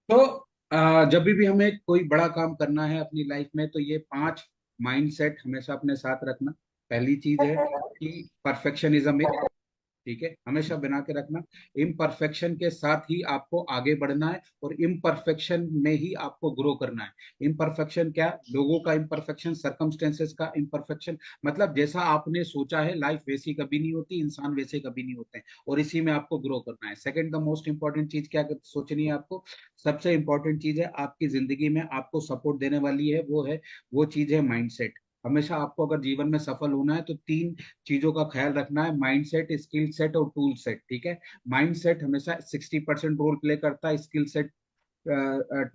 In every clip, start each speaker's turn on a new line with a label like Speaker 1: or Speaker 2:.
Speaker 1: तो जब भी हमें कोई बड़ा काम करना है अपनी लाइफ में, तो ये 5 माइंडसेट हमेशा अपने साथ रखना। पहली चीज है कि परफेक्शनिज्म, ठीक है, हमेशा बना के रखना। इम्परफेक्शन के साथ ही आपको आगे बढ़ना है, और इम्परफेक्शन में ही आपको ग्रो करना है। इम्परफेक्शन क्या? लोगों का इम्परफेक्शन, सर्कमस्टेंसेस का इम्परफेक्शन। मतलब जैसा आपने सोचा है लाइफ वैसी कभी नहीं होती, इंसान वैसे कभी नहीं होते हैं, और इसी में आपको ग्रो करना है। सेकंड द मोस्ट इंपॉर्टेंट चीज क्या सोचनी है आपको? सबसे इंपॉर्टेंट चीज है आपकी जिंदगी में आपको सपोर्ट देने वाली है, वो चीज है माइंडसेट। हमेशा आपको अगर जीवन में सफल होना है तो 3 चीजों का ख्याल रखना है: माइंड सेट, स्किल सेट और टूल सेट। ठीक है, माइंड सेट हमेशा 60% रोल प्ले करता है, skill set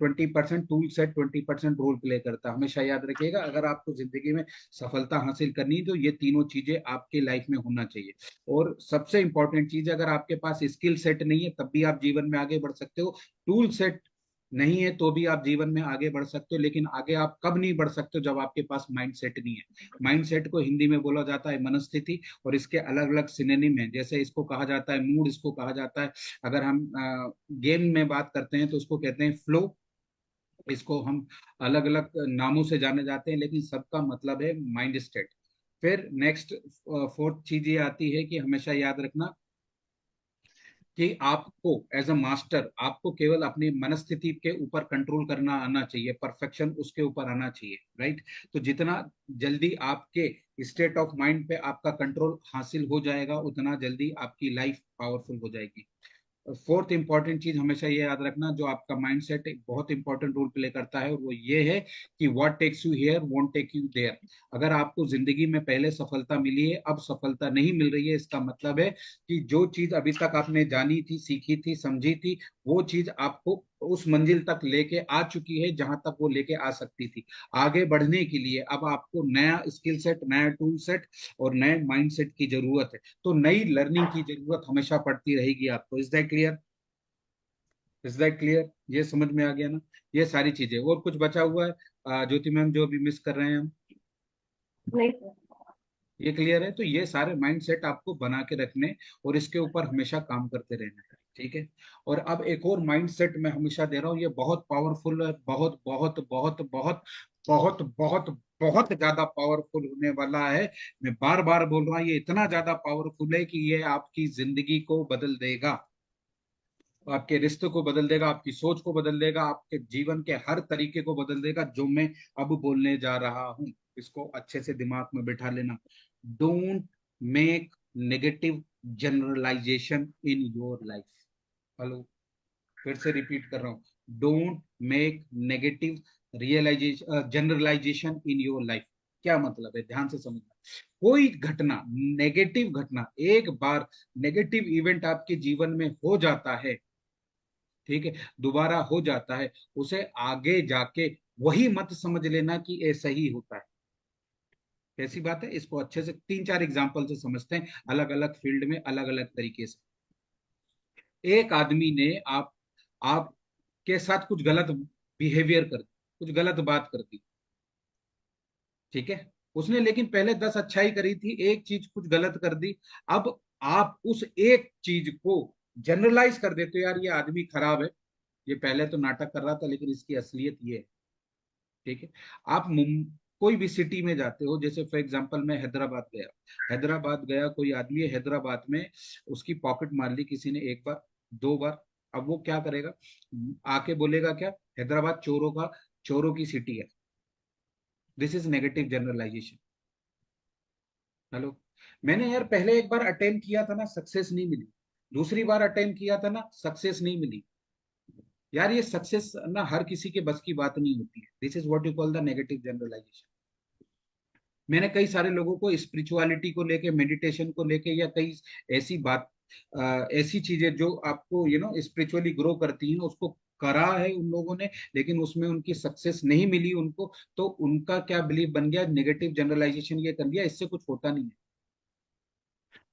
Speaker 1: 20%, tool set 20% role play करता है। हमेशा याद रखिएगा, अगर आपको जिंदगी में सफलता हासिल करनी है तो ये तीनों चीजें आपके लाइफ में होना चाहिए। और सबसे इंपॉर्टेंट चीज, अगर आपके पास स्किल सेट नहीं है तब भी आप जीवन में आगे बढ़ सकते हो, टूल सेट नहीं है तो भी आप जीवन में आगे बढ़ सकते हो, लेकिन आगे आप कब नहीं बढ़ सकते हो? जब आपके पास माइंड सेट नहीं है। माइंड सेट को हिंदी में बोला जाता है मनस्थिति, और इसके अलग अलग सिनोनिम है। जैसे इसको कहा जाता है मूड, इसको कहा जाता है, अगर हम गेम में बात करते हैं तो उसको कहते हैं फ्लो। इसको हम अलग अलग नामों से जाने जाते हैं, लेकिन सबका मतलब है माइंड स्टेट। फिर नेक्स्ट, फोर्थ चीज ये आती है कि हमेशा याद रखना कि आपको एज अ मास्टर, आपको केवल अपनी मनस्थिति के ऊपर कंट्रोल करना आना चाहिए, परफेक्शन उसके ऊपर आना चाहिए, राइट? तो जितना जल्दी आपके स्टेट ऑफ माइंड पे आपका कंट्रोल हासिल हो जाएगा, उतना जल्दी आपकी लाइफ पावरफुल हो जाएगी। फोर्थ इंपॉर्टेंट चीज हमेशा ये याद रखना, जो आपका माइंडसेट एक बहुत इंपॉर्टेंट रोल प्ले करता है, और वो ये है कि what takes you here won't take you there. अगर आपको जिंदगी में पहले सफलता मिली है, अब सफलता नहीं मिल रही है, इसका मतलब है कि जो चीज अभी तक आपने जानी थी, सीखी थी, समझी थी, वो चीज आपको उस मंजिल तक लेके आ चुकी है जहां तक वो लेके आ सकती थी। आगे बढ़ने के लिए अब आपको नया स्किल सेट, नया टूल सेट और नए माइंड सेट की जरूरत है। तो नई लर्निंग की जरूरत हमेशा पड़ती रहेगी आपको। Is that clear? Is that clear? ये समझ में आ गया ना? ये सारी चीजें, और कुछ बचा हुआ है ज्योति मैम जो अभी मिस कर रहे हैं हम?
Speaker 2: नहीं सर।
Speaker 1: ये क्लियर है? तो ये सारे माइंड सेट आपको बना के रखने, और इसके ऊपर हमेशा काम करते रहना है, ठीक है? और अब एक और माइंड सेट मैं हमेशा दे रहा हूँ, ये बहुत पावरफुल है, बहुत बहुत बहुत बहुत बहुत बहुत बहुत ज्यादा पावरफुल होने वाला है। मैं बार बार बोल रहा हूँ, ये इतना ज्यादा पावरफुल है कि ये आपकी जिंदगी को बदल देगा, आपके रिश्ते को बदल देगा, आपकी सोच को बदल देगा, आपके जीवन के हर तरीके को बदल देगा, जो मैं अब बोलने जा रहा हूं। इसको अच्छे से दिमाग में बिठा लेना: don't make negative generalisation in your life. Hello, फिर से रिपीट कर रहा हूँ: don't make negative realisation generalisation in your life. क्या मतलब है? ध्यान से समझना। कोई घटना, नेगेटिव घटना, एक बार नेगेटिव इवेंट आपके जीवन में हो जाता है, ठीक है, दोबारा हो जाता है, उसे आगे जाके वही मत समझ लेना कि ऐसा ही होता है। कैसी बात है? इसको अच्छे से 3-4 एग्जांपल से समझते हैं, अलग अलग फील्ड में अलग अलग तरीके से। एक आदमी ने आपके साथ कुछ गलत बिहेवियर कर दी, कुछ गलत बात कर दी, ठीक है? उसने लेकिन पहले 10 अच्छाई करी थी, एक चीज कुछ गलत कर दी। अब आप उस एक चीज को जनरलाइज कर देते हो, यार ये आदमी खराब है, ये पहले तो नाटक कर रहा था लेकिन इसकी असलियत ये है, ठीक है? आप कोई भी सिटी में जाते हो, जैसे फॉर एग्जांपल मैं हैदराबाद गया, हैदराबाद गया, कोई आदमी है हैदराबाद में, उसकी पॉकेट मार ली किसी ने, एक बार, 2 बार। अब वो क्या करेगा? आके बोलेगा क्या? हैदराबाद चोरों की सिटी है। This is negative generalisation. Hello, मैंने यार पहले एक बार अटेम्प्ट किया था ना, सक्सेस नहीं मिली। दूसरी बार अटेम्प्ट किया था ना, सक्सेस नहीं मिली। यार ये सक्सेस ना हर किसी के बस की बात नहीं होती है। This is what you call the negative generalisation. मैंने कई सारे लोगों को स्पिरिचुअलिटी को लेके, मेडिटेशन को लेके, या कई ऐसी बात, ऐसी चीजें जो आपको स्पिरिचुअली ग्रो करती हैं, उसको करा है उन लोगों ने, लेकिन उसमें उनकी सक्सेस नहीं मिली उनको। तो उनका क्या बिलीव बन गया? नेगेटिव जनरलाइजेशन ये कर लिया, इससे कुछ होता नहीं है।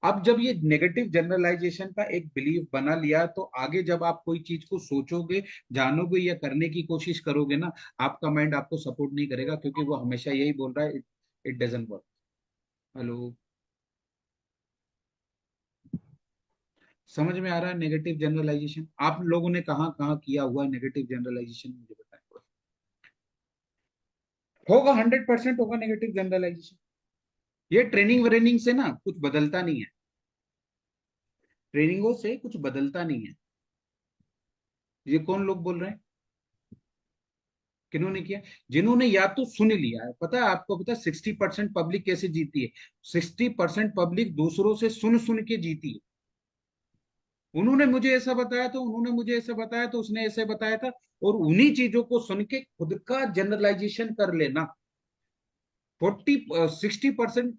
Speaker 1: अब जब ये नेगेटिव जनरलाइजेशन का एक बिलीव बना लिया, तो आगे जब आप कोई चीज को सोचोगे, जानोगे या करने की कोशिश करोगे ना, आपका माइंड आपको सपोर्ट नहीं करेगा, क्योंकि वो हमेशा यही बोल रहा है, इट डजंट वर्क। हेलो, समझ में आ रहा है नेगेटिव जनरलाइजेशन? आप लोगों ने कहाँ कहाँ किया हुआ है नेगेटिव जनरलाइजेशन, मुझे बताएं। होगा, 100% होगा नेगेटिव जनरलाइजेशन। ये ट्रेनिंग व्रेनिंग से ना कुछ बदलता नहीं है, ट्रेनिंगों से कुछ बदलता नहीं है। ये कौन लोग बोल रहे हैं? किन्होंने किया? जिन्होंने या तो सुन लिया है, पता है आपको, पता है 60% पब्लिक कैसे जीती है? 60% पब्लिक दूसरों से सुन सुन के जीती है। उन्होंने मुझे ऐसा बताया तो उन्होंने मुझे ऐसा बताया तो उसने ऐसे बताया था, और उन्हीं चीजों को सुन के खुद का जनरलाइजेशन कर लेना। 60%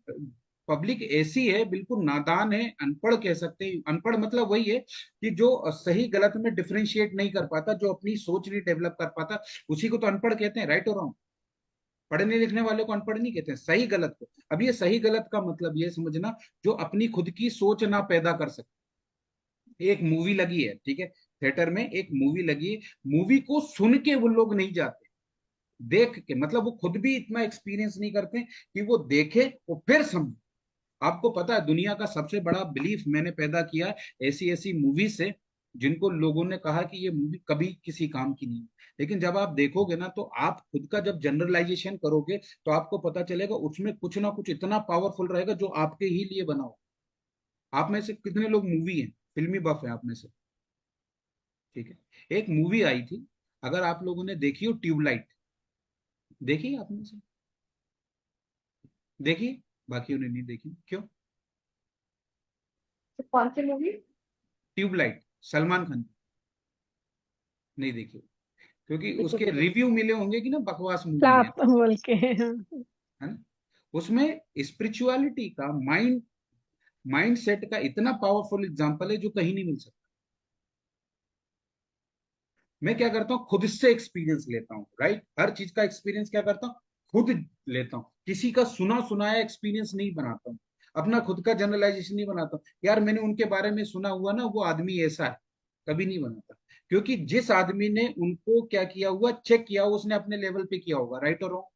Speaker 1: पब्लिक ऐसी है, बिल्कुल नादान है, अनपढ़ कह सकते हैं। अनपढ़ मतलब वही है कि जो सही गलत में डिफरेंशिएट नहीं कर पाता, जो अपनी सोच नहीं डेवलप कर पाता, उसी को तो अनपढ़ कहते हैं, राइट और रॉन्ग? पढ़ने लिखने वाले को अनपढ़ नहीं कहते हैं, सही गलत को। अब ये सही गलत का मतलब ये समझना, जो अपनी खुद की सोच ना पैदा कर सकते। एक मूवी लगी है, ठीक है, थिएटर में एक मूवी लगी है, मूवी को सुन के वो लोग नहीं जाते, देख के, मतलब वो खुद भी इतना एक्सपीरियंस नहीं करते कि वो देखे और फिर समझे। आपको पता है दुनिया का सबसे बड़ा बिलीफ मैंने पैदा किया ऐसी ऐसी मूवी से, जिनको लोगों ने कहा कि ये मूवी कभी किसी काम की नहीं है, लेकिन जब आप देखोगे ना, तो आप खुद का जब जनरलाइजेशन करोगे, तो आपको पता चलेगा उसमें कुछ ना कुछ इतना पावरफुल रहेगा जो आपके ही लिए बना हो। आप में से कितने लोग मूवी हैं, फिल्मी बफ है आप में से? ठीक है, एक मूवी आई थी, अगर आप लोगों ने देखी हो, ट्यूबलाइट। देखी है आप में से? देखी? बाकी उन्हें नहीं देखी, क्यों?
Speaker 2: तो कौन सी मूवी?
Speaker 1: ट्यूबलाइट, सलमान खान की। नहीं देखी? क्योंकि
Speaker 2: देखो
Speaker 1: उसके
Speaker 2: देखो।
Speaker 1: रिव्यू मिले होंगे कि ना बकवास मूवी है
Speaker 2: फ्लॉप बोल के।
Speaker 1: है ना? उसमें स्पिरिचुअलिटी का, माइंड माइंड सेट का इतना पावरफुल एग्जांपल है जो कहीं नहीं मिल सकता। मैं क्या करता हूँ, खुद से एक्सपीरियंस लेता हूँ, राइट? हर चीज का एक्सपीरियंस क्या करता हूँ, खुद लेता हूँ, किसी का सुना सुनाया एक्सपीरियंस नहीं बनाता हूँ, अपना खुद का जनरलाइजेशन नहीं बनाता हूँ। यार मैंने उनके बारे में सुना हुआ ना, वो आदमी ऐसा है, कभी नहीं बनाता। क्योंकि जिस आदमी ने उनको क्या किया हुआ, चेक किया हुआ, उसने अपने लेवल पे किया होगा, राइट और रॉन्ग?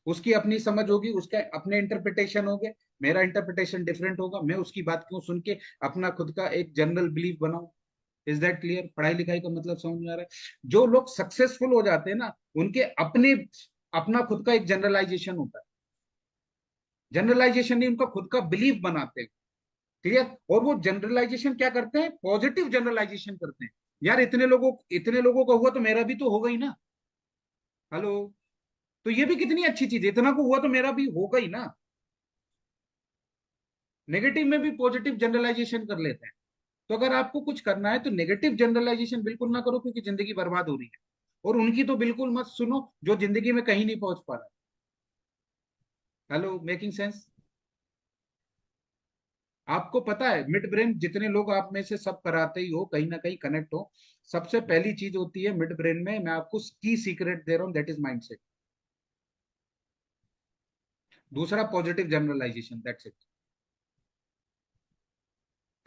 Speaker 1: उसकी अपनी समझ होगी, उसके अपने इंटरप्रिटेशन होंगे, मेरा इंटरप्रिटेशन डिफरेंट होगा, मैं उसकी बात क्यों सुन के अपना खुद का एक जनरल बिलीफ बनाऊं? Is that clear? पढ़ाई लिखाई का मतलब समझ में आ रहा है? जो लोग सक्सेसफुल हो जाते हैं ना, उनके अपने, अपना खुद का एक जनरलाइजेशन होता है। जनरलाइजेशन नहीं, उनका खुद का बिलीफ बनाते हैं। क्लियर? और वो जनरलाइजेशन क्या करते हैं, पॉजिटिव जनरलाइजेशन करते हैं। यार इतने लोगों का हुआ तो मेरा भी तो होगा ही ना। हेलो? तो ये भी कितनी अच्छी चीज है, इतना को हुआ तो मेरा भी होगा ही ना। नेगेटिव में भी पॉजिटिव जनरलाइजेशन कर लेते हैं। तो अगर आपको कुछ करना है तो नेगेटिव जनरलाइजेशन बिल्कुल ना करो, क्योंकि जिंदगी बर्बाद हो रही है। और उनकी तो बिल्कुल मत सुनो जो जिंदगी में कहीं नहीं पहुंच पा रहा। Hello, making sense? आपको पता है मिड ब्रेन, जितने लोग आप में से सब कराते ही हो, कहीं ना कहीं कनेक्ट हो, सबसे पहली चीज होती है मिड ब्रेन में, मैं आपको की सीक्रेट दे रहा हूं, दैट इज माइंडसेट। दूसरा पॉजिटिव जनरलाइजेशन, दैट्स इट।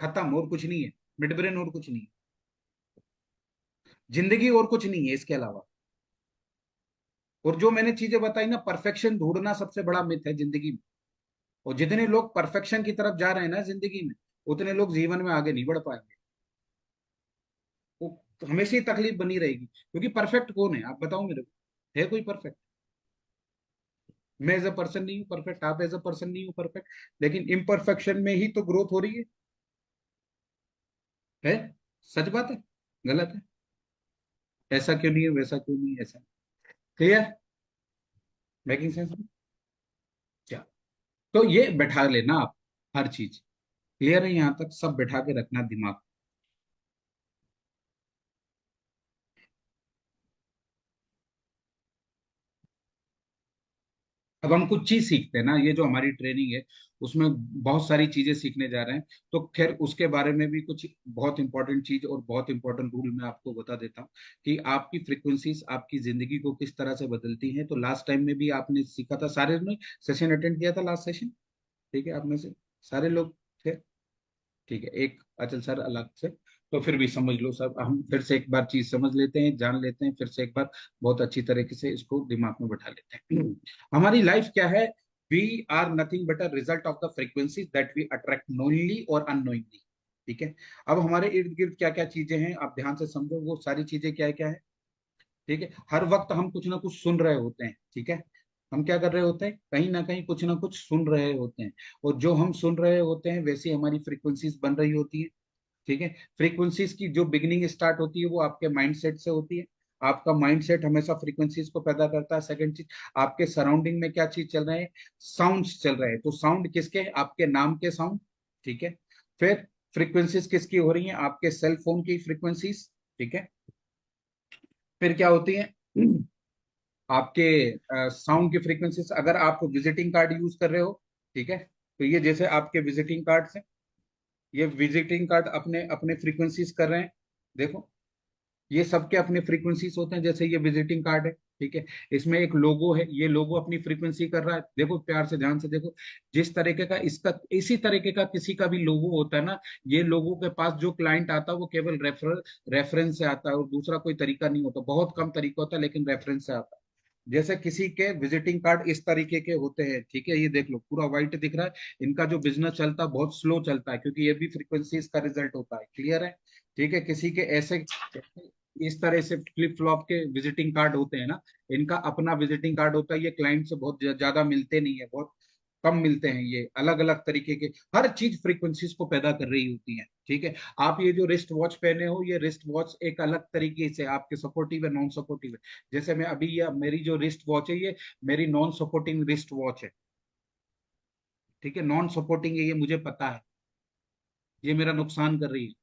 Speaker 1: खत्म, और कुछ नहीं है। मिड ब्रेन और कुछ नहीं है, जिंदगी और कुछ नहीं है इसके अलावा। और जो मैंने चीजें बताई ना, परफेक्शन ढूंढना सबसे बड़ा मिथ है जिंदगी में। और जितने लोग परफेक्शन की तरफ जा रहे हैं ना जिंदगी में, उतने लोग जीवन में आगे नहीं बढ़ पाएंगे। वो हमेशा ही तकलीफ बनी रहेगी, क्योंकि परफेक्ट कौन है आप बताओ मेरे को? है कोई परफेक्ट? मैं एज अ पर्सन नहीं हूँ परफेक्ट, आप एज अ पर्सन नहीं हो परफेक्ट, लेकिन इम्परफेक्शन में ही तो ग्रोथ हो रही है? सच बात है? गलत है? ऐसा क्यों नहीं है, वैसा क्यों नहीं है, ऐसा। क्लियर? Making sense? क्या? तो ये बैठा लेना आप, हर चीज क्लियर है? यहाँ तक सब बैठा के रखना दिमाग। अब हम कुछ चीज सीखते हैं ना, ये जो हमारी ट्रेनिंग है, उसमें बहुत सारी चीजें सीखने जा रहे हैं। तो खैर उसके बारे में भी कुछ बहुत इंपॉर्टेंट चीज और बहुत इंपॉर्टेंट रूल मैं आपको बता देता हूँ, कि आपकी फ्रीक्वेंसीज आपकी जिंदगी को किस तरह से बदलती हैं। तो लास्ट टाइम में भी आपने सीखा था, सारे ने सेशन अटेंड किया था लास्ट सेशन? ठीक है, आप में से सारे लोग थे? ठीक है, एक अचल सर अलग से। तो फिर भी समझ लो सब, हम फिर से एक बार चीज समझ लेते हैं, जान लेते हैं, फिर से एक बार बहुत अच्छी तरीके से इसको दिमाग में बैठा लेते हैं। हमारी लाइफ क्या है? We are nothing but a result of the frequencies that we attract knowingly और अननोइंगली। ठीक है। अब हमारे इर्द गिर्द क्या क्या चीजें हैं आप ध्यान से समझो, वो सारी चीजें क्या क्या है। ठीक है, हर वक्त हम कुछ ना कुछ सुन रहे होते हैं। ठीक है, हम क्या कर रहे होते हैं, कहीं ना कहीं कुछ ना कुछ सुन रहे होते हैं, और जो हम सुन रहे होते हैं वैसी हमारी फ्रीक्वेंसीज बन रही होती है। ठीक है, फ्रीक्वेंसीज की जो बिगिनिंग स्टार्ट होती है वो आपके माइंडसेट से होती है। आपका माइंडसेट हमेशा फ्रीक्वेंसीज को पैदा करता है। सेकंड चीज, आपके सराउंडिंग में क्या चीज चल रहा है, साउंड्स चल रहे हैं। तो साउंड किसके, आपके नाम के साउंड। ठीक है, फिर फ्रीक्वेंसीज किसकी हो रही हैं, आपके सेल फोन की फ्रीक्वेंसीज। ठीक है, फिर क्या होती है, आपके साउंड की फ्रीक्वेंसीज। अगर आप विजिटिंग कार्ड यूज कर रहे हो, ठीक है, तो ये जैसे आपके विजिटिंग कार्ड से, ये विजिटिंग कार्ड अपने अपने फ्रीक्वेंसीज कर रहे हैं। देखो, ये सबके अपने फ्रीक्वेंसीज होते हैं। जैसे ये विजिटिंग कार्ड है, ठीक है, इसमें एक लोगो है, ये लोगो अपनी फ्रीक्वेंसी कर रहा है। देखो प्यार से ध्यान से देखो, जिस तरीके का इसका, इसी तरीके का किसी का भी लोगो होता है ना, ये लोगों के पास जो क्लाइंट आता है वो केवल रेफरेंस से आता है, और दूसरा कोई तरीका नहीं होता। बहुत कम तरीका होता है लेकिन रेफरेंस से आता है। जैसे किसी के विजिटिंग कार्ड इस तरीके के होते हैं, ठीक है, ये देख लो पूरा व्हाइट दिख रहा है। इनका जो बिजनेस चलता है बहुत स्लो चलता है, क्योंकि ये भी फ्रीक्वेंसी का रिजल्ट होता है। क्लियर है। ठीक है, किसी के ऐसे इस तरह से फ्लिप फ्लॉप के विजिटिंग कार्ड होते हैं ना, इनका अपना विजिटिंग कार्ड होता है। ये क्लाइंट से बहुत ज्यादा मिलते नहीं है, बहुत कम मिलते हैं। ये अलग अलग तरीके के हर चीज फ्रीक्वेंसीज को पैदा कर रही होती है। ठीक है, आप ये जो रिस्ट वॉच पहने हो, ये रिस्ट वॉच एक अलग तरीके से आपके सपोर्टिव है, नॉन सपोर्टिव है। जैसे मैं अभी, ये मेरी जो रिस्ट वॉच है, ये मेरी नॉन सपोर्टिंग रिस्ट वॉच है। ठीक है, नॉन सपोर्टिंग है, ये मुझे पता है, ये मेरा नुकसान कर रही है।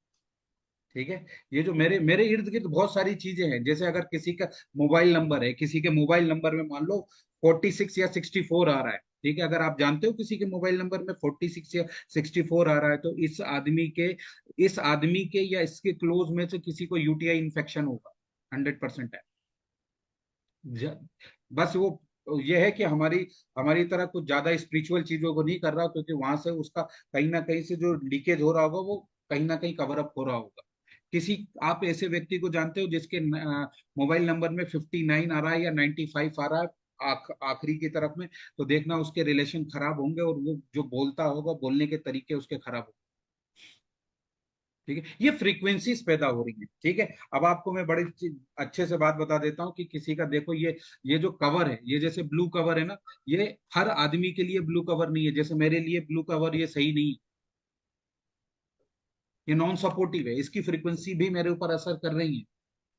Speaker 1: ठीक है, ये जो मेरे मेरे इर्द गिर्द बहुत सारी चीजें हैं। जैसे अगर किसी का मोबाइल नंबर है, किसी के मोबाइल नंबर में मान लो 46 या 64 आ रहा है। ठीक है, अगर आप जानते हो किसी के मोबाइल नंबर में 46 या 64 आ रहा है, तो इस आदमी के या इसके क्लोज में से किसी को यूटीआई इन्फेक्शन होगा। 100% है। ज- बस वो ये है कि हमारी हमारी तरह कुछ ज्यादा स्पिरिचुअल चीजों को नहीं कर रहा, क्योंकि वहां से उसका कहीं ना कहीं से जो लीकेज हो रहा होगा वो कहीं ना कहीं कवर अप हो रहा होगा। किसी, आप ऐसे व्यक्ति को जानते हो जिसके मोबाइल नंबर में 59 आ रहा है या 95 आ रहा है, आखिरी की तरफ में, तो देखना उसके रिलेशन खराब होंगे, और वो जो बोलता होगा, बोलने के तरीके उसके खराब होंगे। ठीक है, ये फ्रीक्वेंसीज पैदा हो रही है। ठीक है, अब आपको मैं बड़े अच्छे से बात बता देता हूँ कि किसी का देखो, ये जो कवर है, ये जैसे ब्लू कवर है ना, ये हर आदमी के लिए ब्लू कवर नहीं है। जैसे मेरे लिए ब्लू कवर ये सही नहीं है, ये नॉन सपोर्टिव है, इसकी फ्रीक्वेंसी भी मेरे ऊपर असर कर रही है।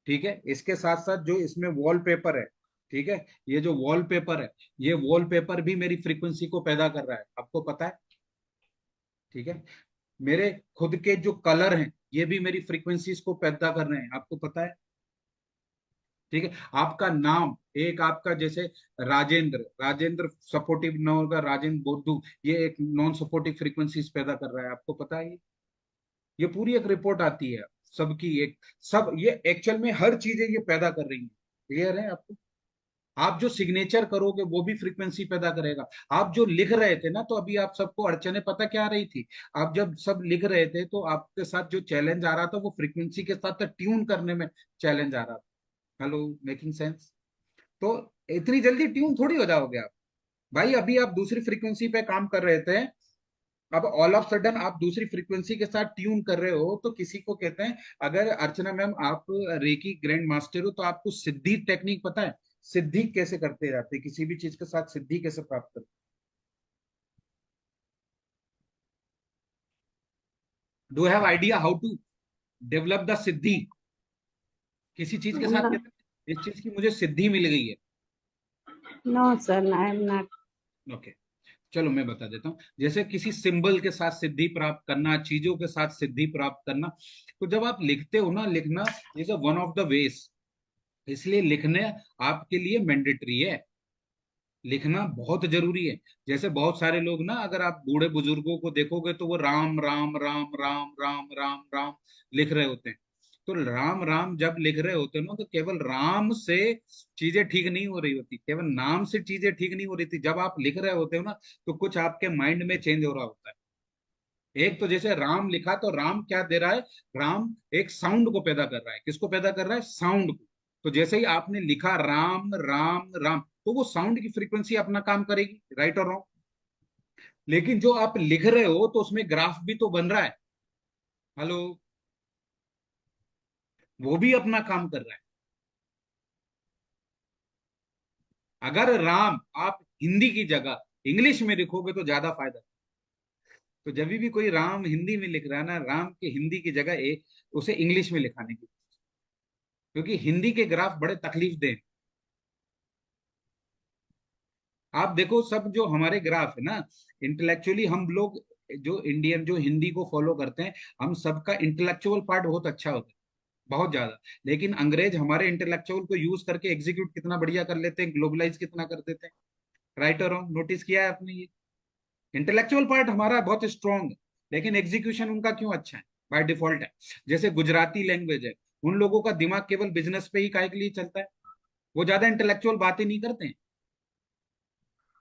Speaker 1: ठीक है, इसके साथ साथ जो इसमें वॉलपेपर है, ठीक है, ये जो वॉलपेपर है, ये वॉलपेपर भी मेरी फ्रीक्वेंसी को पैदा कर रहा है, आपको पता है। ठीक है, मेरे खुद के जो कलर हैं, ये भी मेरी फ्रीक्वेंसीज को पैदा कर रहे हैं, आपको पता है। ठीक है, आपका नाम, एक आपका जैसे राजेंद्र, राजेंद्र सपोर्टिव न होगा, राजेंद्र बोद्धू, ये एक नॉन सपोर्टिव फ्रीक्वेंसीज पैदा कर रहा है, आपको पता है। ये पूरी एक रिपोर्ट आती है सबकी, एक सब ये एक्चुअल में हर चीजें ये पैदा कर रही है। क्लियर है आपको। आप जो सिग्नेचर करोगे वो भी फ्रीक्वेंसी पैदा करेगा। आप जो लिख रहे थे ना, तो अभी आप सबको अड़चने पता क्या आ रही थी, आप जब सब लिख रहे थे तो आपके साथ जो चैलेंज आ रहा था वो फ्रीक्वेंसी के साथ ट्यून करने में चैलेंज आ रहा था। Hello, making sense. तो इतनी जल्दी ट्यून थोड़ी हो जाओगे आप। भाई अभी आप दूसरी फ्रीक्वेंसी पे काम कर रहे थे, अब ऑल ऑफ सडन आप दूसरी फ्रीक्वेंसी के साथ ट्यून कर रहे हो, तो किसी को कहते हैं, अगर अर्चना मैम आप रेकी ग्रैंड मास्टर हो, तो आपको सिद्धि टेक्निक पता है, सिद्धि कैसे करते जाते हैं, किसी भी चीज के साथ सिद्धि कैसे प्राप्त करते। Do have idea how to develop the siddhi, किसी चीज के साथ
Speaker 2: No,
Speaker 1: कहते हैं इस चीज की मुझे सिद्धि मिल गई है।
Speaker 2: no, sir, I am not.
Speaker 1: Okay, चलो मैं बता देता हूँ। जैसे किसी सिंबल के साथ सिद्धि प्राप्त करना, चीजों के साथ सिद्धि प्राप्त करना, तो जब आप लिखते हो ना, लिखना is a one of the ways, इसलिए लिखने आपके लिए मैंडेटरी है। लिखना बहुत जरूरी है। जैसे बहुत सारे लोग ना, अगर आप बूढ़े बुजुर्गों को देखोगे तो वो राम राम राम राम राम राम राम लिख रहे होते हैं। तो राम राम जब लिख रहे होते हैं ना, तो केवल राम से चीजें ठीक नहीं हो रही होती, केवल नाम से चीजें ठीक नहीं हो रही थी। जब आप लिख रहे होते हो ना, तो कुछ आपके माइंड में चेंज हो रहा होता है। एक तो जैसे राम लिखा, तो राम क्या दे रहा है, राम एक साउंड को पैदा कर रहा है। किसको पैदा कर रहा है, साउंड को। तो जैसे ही आपने लिखा राम राम राम, तो वो साउंड की फ्रीक्वेंसी अपना काम करेगी, राइट और रॉन्ग। लेकिन जो आप लिख रहे हो, तो उसमें ग्राफ भी तो बन रहा है। हेलो, वो भी अपना काम कर रहा है। अगर राम आप हिंदी की जगह इंग्लिश में लिखोगे तो ज्यादा फायदा। तो जब भी कोई राम हिंदी में लिख रहा है ना, राम के हिंदी की जगह उसे इंग्लिश में लिखाने की, क्योंकि हिंदी के ग्राफ बड़े तकलीफ दें। आप देखो सब जो हमारे ग्राफ है ना, इंटेलेक्चुअली हम लोग जो इंडियन जो हिंदी को फॉलो करते हैं, हम सबका इंटेलेक्चुअल पार्ट बहुत अच्छा होता है, बहुत ज्यादा। लेकिन अंग्रेज हमारे इंटेलेक्चुअल को यूज करके एग्जीक्यूट कितना बढ़िया कर लेते हैं, ग्लोबलाइज कितना कर देते हैं। राइट और रॉन्ग, नोटिस किया है आपने ये? इंटेलेक्चुअल पार्ट हमारा बहुत स्ट्रांग है, लेकिन एग्जीक्यूशन उनका क्यों अच्छा है? बाय डिफॉल्ट है। जैसे गुजराती लैंग्वेज है, उन लोगों का दिमाग केवल बिजनेस पे ही काहे के लिए चलता है, वो ज्यादा इंटेलेक्चुअल बातें नहीं करते हैं।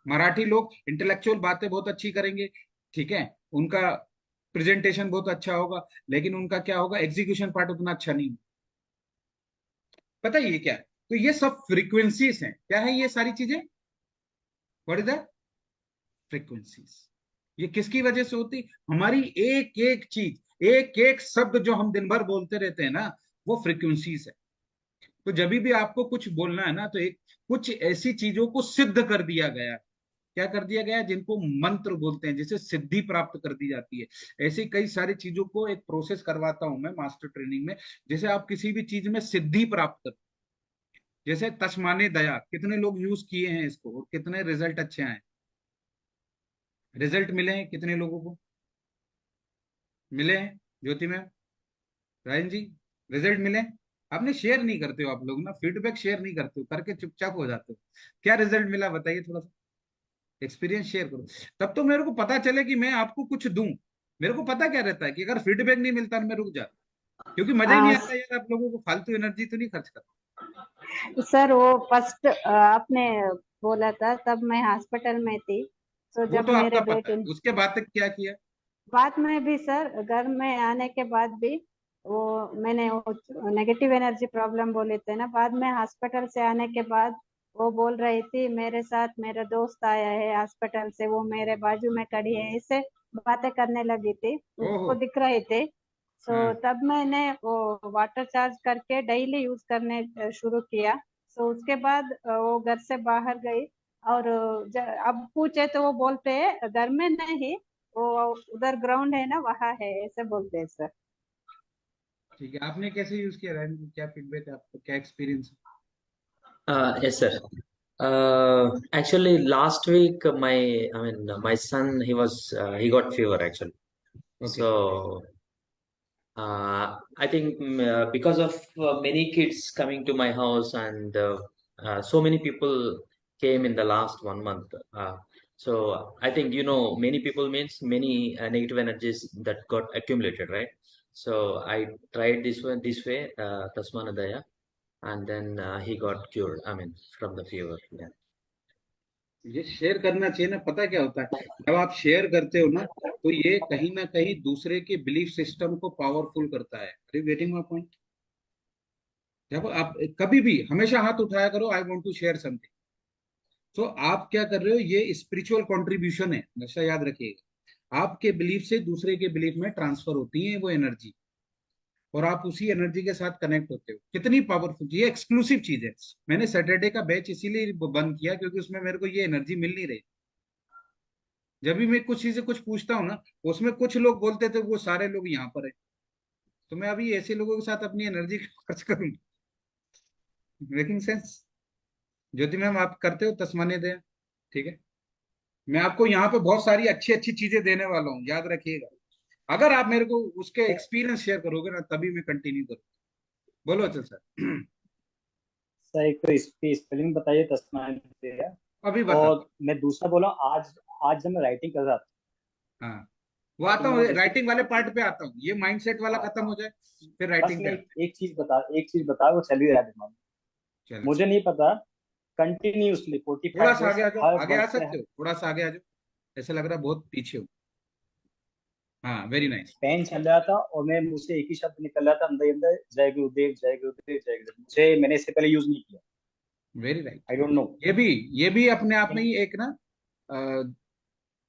Speaker 1: मराठी लोग इंटेलेक्चुअल बातें बहुत अच्छी करेंगे, ठीक है, उनका प्रेजेंटेशन बहुत अच्छा होगा, लेकिन उनका क्या होगा, एग्जीक्यूशन पार्ट उतना अच्छा नहीं होगा। पता है ये क्या है? तो ये सब फ्रीक्वेंसीज हैं। क्या है ये सारी चीजें? What is that? फ्रीक्वेंसीज। ये किसकी वजह से होती? हमारी एक एक चीज, एक एक शब्द जो हम दिन भर बोलते रहते हैं ना, वो फ्रीक्वेंसीज है। तो जब भी आपको कुछ बोलना है ना, तो एक कुछ ऐसी चीजों को सिद्ध कर दिया गया है। क्या कर दिया गया है? जिनको मंत्र बोलते हैं, जिसे सिद्धि प्राप्त कर दी जाती है। ऐसी कई सारी चीजों को एक प्रोसेस करवाता हूं मैं मास्टर ट्रेनिंग में, जैसे आप किसी भी चीज में सिद्धि प्राप्त कर। जैसे तस्माने दया, कितने लोग यूज किए हैं इसको और कितने रिजल्ट अच्छे आए? रिजल्ट मिले हैं कितने लोगों को? मिले हैं? ज्योति मैम, रायन जी, रिजल्ट मिले? आपने शेयर नहीं करते हो, आप लोग ना फीडबैक शेयर नहीं करते हो, करके चुपचाप हो जाते हो। क्या रिजल्ट मिला बताइए, थोड़ा सा एक्सपीरियंस शेयर करो, तब तो मेरे को पता चले कि मैं आपको कुछ दूं। मेरे को पता क्या रहता है कि अगर फीडबैक नहीं मिलता ना, मैं रुक जाता, क्योंकि मजा ही नहीं
Speaker 2: हाँ
Speaker 1: आता यार, आप लोगों को फालतू एनर्जी तो नहीं खर्च करता।
Speaker 2: सर, वो फर्स्ट आपने बोला था तब मैं हॉस्पिटल में थी। तो
Speaker 1: वो
Speaker 2: जब
Speaker 1: तो
Speaker 2: मेरे
Speaker 1: आपका पता है,
Speaker 2: बेटे,
Speaker 1: उसके बाद तक क्या किया?
Speaker 2: बाद में भी सर, घर में आने के बाद भी वो मैंने वो नेगेटिव एनर्जी प्रॉब्लम बोले थे ना, बाद में हॉस्पिटल से आने के बाद वो बोल रही थी मेरे साथ मेरा दोस्त आया है हॉस्पिटल से, वो मेरे बाजू में खड़ी है, इससे बातें करने लगी थी,
Speaker 1: ओहो।
Speaker 2: उसको दिख रहे थे। तो
Speaker 1: हाँ।
Speaker 2: तब मैंने वो वाटर चार्ज करके डेली यूज करने शुरू किया। तो उसके बाद वो घर से बाहर गई, और अब पूछे तो वो बोलते हैं घर में नहीं, वो उधर ग्राउंड है ना वहाँ है, ऐसे बोलते हैं सर।
Speaker 1: ठीक है, आपने कैसे यूज किया रैन? क्या फीडबैक है आपका, क्या experience
Speaker 3: Yes, sir. Actually, last week, my son, he got fever actually.
Speaker 1: है? Okay.
Speaker 3: So, I think because of many kids coming to my house and so many people came in the last 1 month. So I think, many people means many negative energies that got accumulated, right? So I tried this way, Tasmanadaya, and then he got cured. I mean, from the fever. Yeah.
Speaker 1: ये share करना चाहिए ना, पता क्या होता है, जब आप शेयर करते हो ना, तो ये कहीं ना कहीं दूसरे के बिलीफ सिस्टम को पावरफुल करता है। अरे वेटिंग माय पॉइंट। जब आप कभी भी हमेशा हाथ उठाया करो, I want to share something. तो आप क्या कर रहे हो, ये स्पिरिचुअल कंट्रीब्यूशन है, हमेशा याद रखिएगा। आपके बिलीफ से दूसरे के बिलीफ में ट्रांसफर होती है वो एनर्जी, और आप उसी एनर्जी के साथ कनेक्ट होते हो। कितनी पावरफुल, ये एक्सक्लूसिव चीज है। मैंने सैटरडे का बैच इसीलिए बंद किया, क्योंकि उसमें मेरे को ये एनर्जी मिल नहीं रही। जब भी मैं कुछ चीजें कुछ पूछता हूँ ना, उसमें कुछ लोग बोलते थे वो सारे लोग यहाँ पर है, तो मैं अभी ऐसे लोगों के साथ अपनी एनर्जी खर्च करूंगा? Making sense? ज्योति मैम, आप करते हो तस्मानिया दे, ठीक है? मैं आपको यहाँ पे बहुत सारी अच्छी अच्छी चीजें देने वाला हूँ, याद रखिएगा। अगर आप मेरे को उसके एक्सपीरियंस शेयर करोगे ना, तभी मैं कंटिन्यू करूँ। बोलो अच्छा सर।
Speaker 4: सर एक तो इसकी स्पेलिंग बताइए, तस्मानिया।
Speaker 1: अभी बताता
Speaker 4: और मैं दूसरा बोला, आज आज जब मैं राइटिंग कर रहा था,
Speaker 1: हूँ। हाँ, वो आता
Speaker 4: राइटिंग
Speaker 1: हूँ,
Speaker 4: मतलब
Speaker 1: राइटिंग वाले
Speaker 4: बेसिकली,
Speaker 1: पार्ट पे आता हूँ, ये माइंडसेट वाला
Speaker 4: हाँ
Speaker 1: खत्म
Speaker 4: हाँ,
Speaker 1: हो जाए, फिर
Speaker 4: बस
Speaker 1: राइटिंग पे
Speaker 4: मैं
Speaker 1: आते
Speaker 4: एक चीज बता, वो चल ही रहा है दिमाग में।
Speaker 1: हैं। चलो,
Speaker 4: मुझे नहीं पता, कंटिन्यूसली
Speaker 1: थोड़ा
Speaker 4: 45
Speaker 1: सा आगे
Speaker 4: डेज
Speaker 1: आ जाओ,
Speaker 4: हर
Speaker 1: आगे
Speaker 4: वर्ड
Speaker 1: आ
Speaker 4: से
Speaker 1: सकते हो, थोड़ा सा आगे आ जाओ, ऐसा लग रहा है बहुत पीछे हो। हाँ, वेरी नाइस।
Speaker 4: पेन चल रहा था और मैं मुंह से एक ही शब्द निकल रहा था अंदर ही अंदर, जय गुरुदेव जय गुरुदेव जय गुरुदेव। मैंने इससे पहले यूज नहीं किया।
Speaker 1: Very right.
Speaker 4: I don't know.
Speaker 1: ये भी ये भी अपने आप में ही एक ना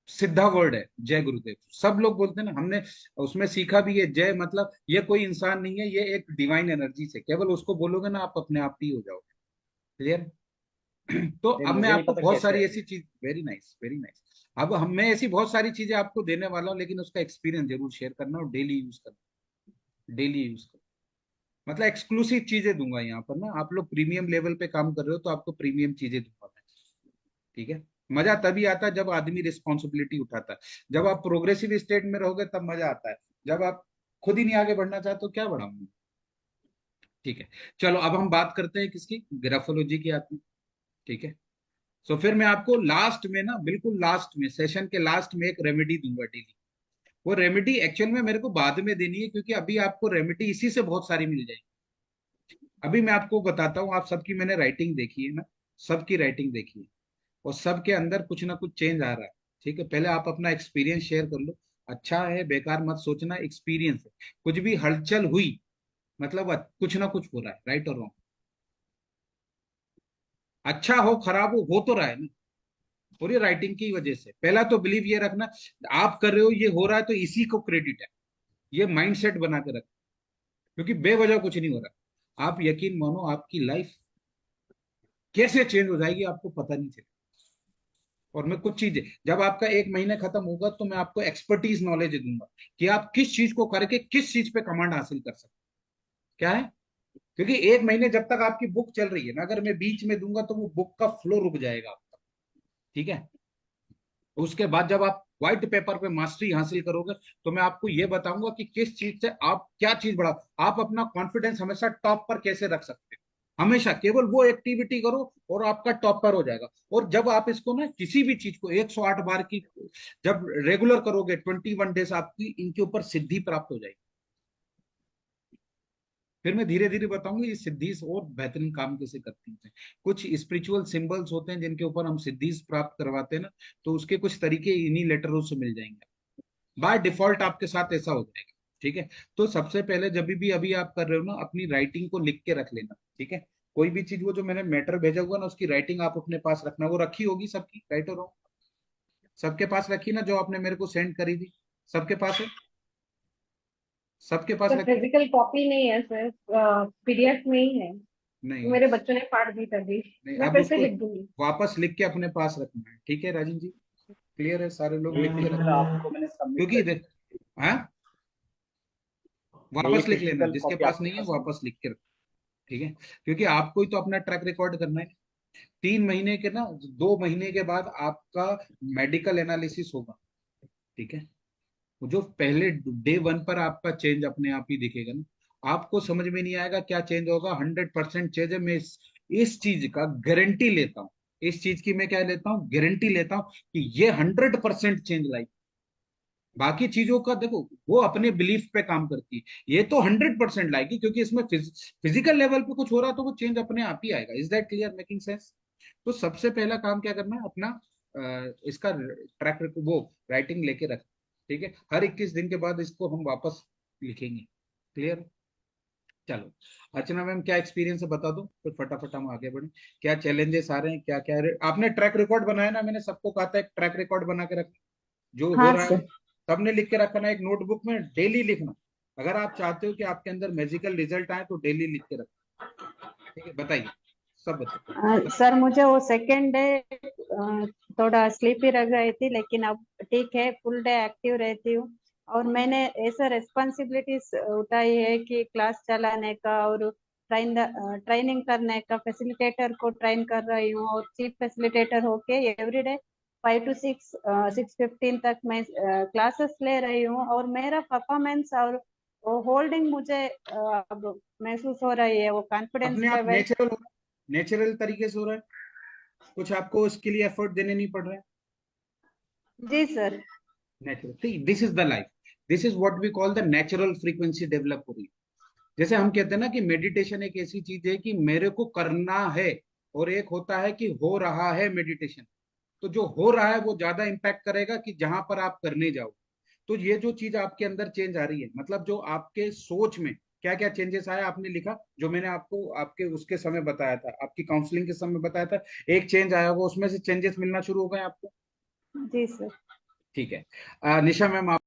Speaker 1: सीधा वर्ड है जय गुरुदेव। सब लोग बोलते हैं ना, हमने उसमें सीखा भी है, जय मतलब ये कोई इंसान नहीं है, ये एक डिवाइन एनर्जी से, केवल उसको बोलोगे ना आप अपने आप ही हो जाओगे। क्लियर? तो
Speaker 4: नहीं,
Speaker 1: अब मैं
Speaker 4: मुझे नहीं
Speaker 1: आपको
Speaker 4: पता
Speaker 1: बहुत
Speaker 4: कैसे
Speaker 1: सारी
Speaker 4: है
Speaker 1: ऐसी
Speaker 4: ये।
Speaker 1: चीज, वेरी नाइस वेरी नाइस, अब हम मैं ऐसी बहुत सारी चीजें आपको देने वाला हूँ, लेकिन उसका एक्सपीरियंस जरूर शेयर करना और डेली यूज करना, डेली यूज करना। मतलब एक्सक्लूसिव चीजें दूंगा यहाँ पर ना, आप लोग प्रीमियम लेवल पे काम कर रहे हो तो आपको प्रीमियम चीजें दूंगा मैं। ठीक है? मजा तभी आता है जब आदमी रिस्पॉन्सिबिलिटी उठाता है। जब आप प्रोग्रेसिव स्टेट में रहोगे तब मजा आता है, जब आप खुद ही नहीं आगे बढ़ना चाहते तो क्या बढ़ाऊंगा। ठीक है, चलो अब हम बात करते हैं किसकी, ग्राफोलॉजी की आती है। ठीक है, तो फिर मैं आपको लास्ट में ना, बिल्कुल लास्ट में, सेशन के लास्ट में एक रेमेडी दूंगा डेली। वो रेमेडी एक्चुअल में मेरे को बाद में देनी है, क्योंकि अभी आपको रेमेडी इसी से बहुत सारी मिल जाएगी। अभी मैं आपको बताता हूँ, आप सबकी मैंने राइटिंग देखी है ना, सबकी राइटिंग देखी है, और सबके अंदर कुछ ना कुछ चेंज आ रहा है। ठीक है, पहले आप अपना एक्सपीरियंस शेयर कर लो। अच्छा है, बेकार मत सोचना, एक्सपीरियंस है। कुछ भी हलचल हुई मतलब कुछ ना कुछ हो रहा है, राइट और रॉन्ग। अच्छा हो खराब हो तो रहा है ना, पूरी राइटिंग की वजह से। पहला तो बिलीव ये रखना, आप कर रहे हो, ये हो रहा है तो इसी को क्रेडिट है। ये माइंडसेट बना के रखना, क्योंकि बेवजह कुछ नहीं हो रहा। आप यकीन मानो, आपकी लाइफ कैसे चेंज हो जाएगी आपको पता नहीं चलेगा। और मैं कुछ चीजें, जब आपका एक महीने खत्म होगा तो मैं आपको एक्सपर्टीज नॉलेज दूंगा कि आप किस चीज को करके किस चीज पे कमांड हासिल कर सकते हैं। क्या है? क्योंकि एक महीने जब तक आपकी बुक चल रही है ना, अगर मैं बीच में दूंगा तो वो बुक का फ्लो रुक जाएगा आपका। ठीक है? उसके बाद जब आप व्हाइट पेपर पे मास्टरी हासिल करोगे तो मैं आपको ये बताऊंगा कि किस चीज से आप क्या चीज बढ़ा, आप अपना कॉन्फिडेंस हमेशा टॉप पर कैसे रख सकते हो। हमेशा केवल वो एक्टिविटी करो और आपका टॉप पर हो जाएगा। और जब आप इसको ना, किसी भी चीज को 108 बार की जब रेगुलर करोगे, 21 डेज, आपकी इनके ऊपर सिद्धि प्राप्त हो जाएगी। फिर मैं धीरे धीरे बताऊंगा ये सिद्धि और बेहतरीन काम कैसे करती हैं। कुछ स्पिरिचुअल सिंबल्स होते हैं जिनके ऊपर हम सिद्धि प्राप्त करवाते हैं ना, तो उसके कुछ तरीके इन्हीं लेटरों से मिल जाएंगे। बाय डिफॉल्ट आपके साथ ऐसा हो जाएगा। ठीक है? तो सबसे पहले जब भी अभी आप कर रहे हो ना, अपनी राइटिंग को लिख के रख लेना। ठीक है? कोई भी चीज, वो जो मैंने मैटर भेजा हुआ ना, उसकी राइटिंग आप अपने पास रखना। वो रखी होगी सबकी, राइट और रॉन्ग? सबके पास रखी ना, जो आपने मेरे को सेंड करी थी, सबके पास है? सबके पास
Speaker 5: सर
Speaker 1: रखी?
Speaker 5: फिजिकल कॉपी नहीं है सर, पीडीएफ में ही है।
Speaker 1: नहीं है?
Speaker 5: मेरे बच्चों ने फाड़ दी तभी।
Speaker 1: नहीं,
Speaker 5: मैं
Speaker 1: अब
Speaker 5: फिर से
Speaker 1: उसको
Speaker 5: लिख दूंगी।
Speaker 1: वापस लिख के अपने पास रखना है। ठीक है राजन जी? क्लियर है? सारे लोग
Speaker 4: यही
Speaker 1: लिख के
Speaker 4: फिजिकल
Speaker 1: रखना।
Speaker 4: आपको मैंने सबमिट
Speaker 1: क्योंकि
Speaker 4: कर दी।
Speaker 1: हाँ,
Speaker 4: यही
Speaker 1: वापस लिख लेना,
Speaker 4: फिजिकल
Speaker 1: जिसके
Speaker 4: कॉपी
Speaker 1: पास
Speaker 4: आपके
Speaker 1: नहीं है
Speaker 4: पास
Speaker 1: वापस
Speaker 4: सबमिट।
Speaker 1: लिख के रखना। ठीक है? क्योंकि आपको ही तो अपना ट्रैक रिकॉर्ड करना है। 3 महीने के ना, 2 महीने के बाद आपका मेडिकल एनालिसिस होगा। ठीक है? वो जो पहले डे 1 पर आपका चेंज अपने आप ही दिखेगा ना, आपको समझ में नहीं आएगा क्या चेंज होगा। 100% चेंज है। मैं इस चीज का गारंटी लेता हूँ। इस चीज की मैं क्या लेता हूँ, गारंटी लेता हूँ कि ये 100% चेंज लाएगी। बाकी चीजों का देखो, वो अपने बिलीफ पे काम करती है, ये तो 100% लाएगी, क्योंकि इसमें फिजिकल लेवल पे कुछ हो रहा है तो वो चेंज अपने आप ही आएगा। Is that clear, making sense? तो सबसे पहला काम क्या करना है, अपना इसका ट्रैक वो राइटिंग लेके रख। ठीक है? हर 21 दिन के बाद इसको हम वापस लिखेंगे। क्लियर? चलो, अर्चना मैम क्या एक्सपीरियंस है बता दो, फिर फटाफट हम आगे बढ़े। क्या चैलेंजेस आ रहे हैं, क्या क्या आपने ट्रैक रिकॉर्ड बनाया ना, मैंने सबको कहा था एक ट्रैक रिकॉर्ड बना के रख, जो हो
Speaker 2: हाँ
Speaker 1: रहा है
Speaker 2: सर।
Speaker 1: सबने लिख के रखना, एक नोटबुक में डेली लिखना। अगर आप चाहते हो कि आपके अंदर मैजिकल रिजल्ट आए तो डेली लिख के रखना। ठीक है? बताइए, सब बताइए।
Speaker 2: सर मुझे वो सेकेंड डे थोड़ा स्लीपी लग रही थी, लेकिन अब ठीक है, फुल डे एक्टिव रहती हूँ। और मैंने ऐसा रेस्पॉन्सिबिलिटीज उठाई है कि क्लास चलाने का और ट्रेनिंग करने का, फैसिलिटेटर को ट्रेन कर रही हूँ, और चीफ फैसिलिटेटर होके एवरीडे 5 to 6, 6:15 तक मैं क्लासेस ले रही हूँ। और मेरा परफॉर्मेंस और वो होल्डिंग मुझे अब महसूस हो रही है, वो कॉन्फिडेंस
Speaker 1: अपने आप
Speaker 2: लेवल।
Speaker 1: नेचुरल हो रहा है, नेचुरल तरीके से हो रहा है, कुछ आपको उसके लिए एफर्ट देने नहीं पड़ रहे हैं।
Speaker 2: जी sir.
Speaker 1: Natural, this is the life, this is what we call the natural frequency develop हो रही है। जैसे हम कहते हैं ना कि मेडिटेशन एक ऐसी चीज है कि मेरे को करना है, और एक होता है कि हो रहा है मेडिटेशन। तो जो हो रहा है वो ज्यादा इम्पैक्ट करेगा कि जहां पर आप करने जाओ। तो ये जो चीज आपके अंदर चेंज आ रही है, मतलब जो आपके सोच में क्या क्या चेंजेस आया, आपने लिखा, जो मैंने आपको आपके उसके समय बताया था, आपकी काउंसलिंग के समय बताया था, एक चेंज आया होगा, उसमें से चेंजेस मिलना शुरू हो गए आपको।
Speaker 2: जी सर।
Speaker 1: ठीक है। निशा मैम, आप